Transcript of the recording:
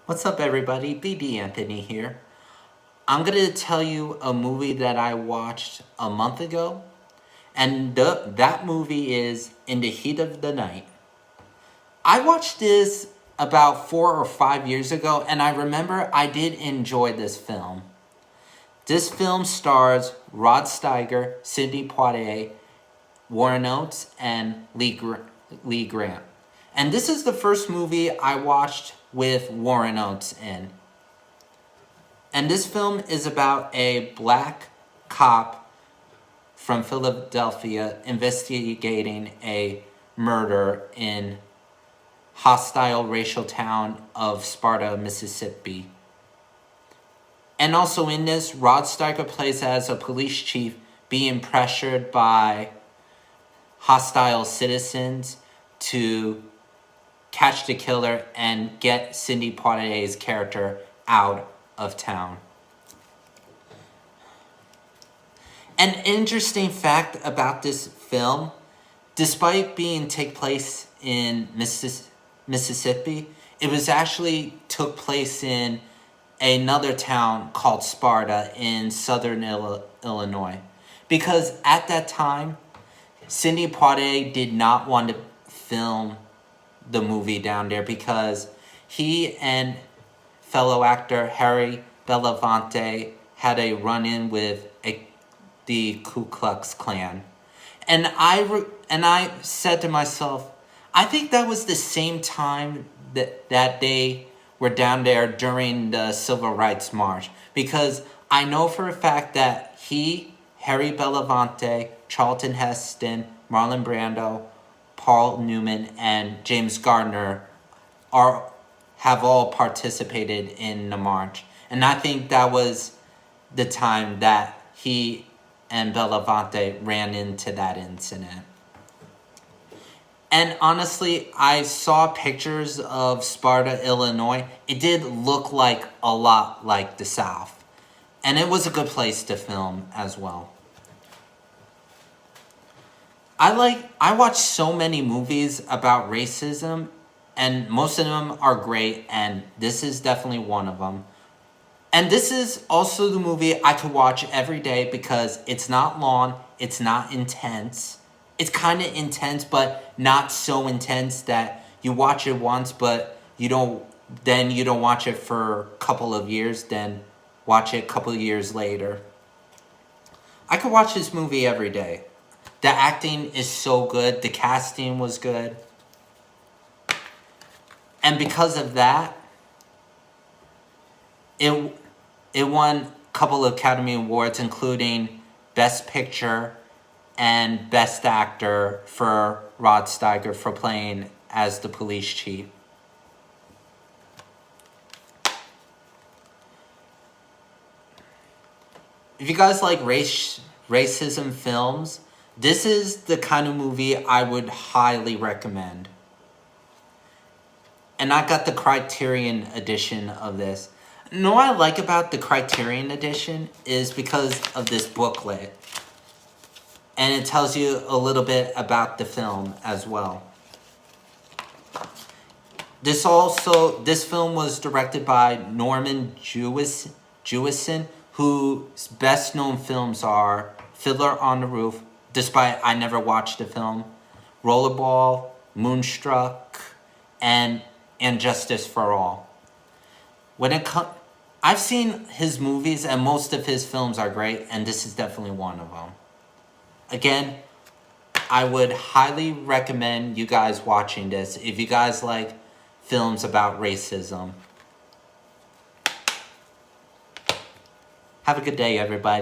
What's up, everybody? BD Anthony here. I'm going to tell you a movie that I watched a month ago, and that movie is In the Heat of the Night. I watched this about 4 or 5 years ago, and I remember I did enjoy this film. This film stars Rod Steiger, Sidney Poitier, Warren Oates, and Lee Grant. And this is the first movie I watched with Warren Oates in. And this film is about a black cop from Philadelphia investigating a murder in hostile racial town of Sparta, Mississippi. And also in this, Rod Steiger plays as a police chief being pressured by hostile citizens to catch the killer and get Sidney Poitier's character out of town. An interesting fact about this film, despite being take place in Mississippi, it was actually took place in another town called Sparta in southern Illinois. Because at that time, Sidney Poitier did not want to film the movie down there because he and fellow actor Harry Belafonte had a run-in with the Ku Klux Klan. And I said to myself, I think that was the same time that they were down there during the Civil Rights March. Because I know for a fact that he, Harry Belafonte, Charlton Heston, Marlon Brando, Paul Newman, and James Gardner have all participated in the march. And I think that was the time that he and Belafonte ran into that incident. And honestly, I saw pictures of Sparta, Illinois. It did look like a lot like the South. And it was a good place to film as well. I watch so many movies about racism, and most of them are great, and this is definitely one of them. And this is also the movie I could watch every day because it's not long, it's not intense. It's kind of intense, but not so intense that you watch it once, but you don't watch it for a couple of years, then watch it a couple of years later. I could watch this movie every day. The acting is so good. The casting was good. And because of that, it won a couple of Academy Awards, including Best Picture and Best Actor for Rod Steiger for playing as the police chief. If you guys like racism films, this is the kind of movie I would highly recommend. And I got the Criterion edition of this. And what I like about the Criterion edition is because of this booklet. And it tells you a little bit about the film as well. This film was directed by Norman Jewison, whose best known films are Fiddler on the Roof, despite I never watched the film, Rollerball, Moonstruck, and Justice for All. I've seen his movies, and most of his films are great, and this is definitely one of them. Again, I would highly recommend you guys watching this if you guys like films about racism. Have a good day, everybody.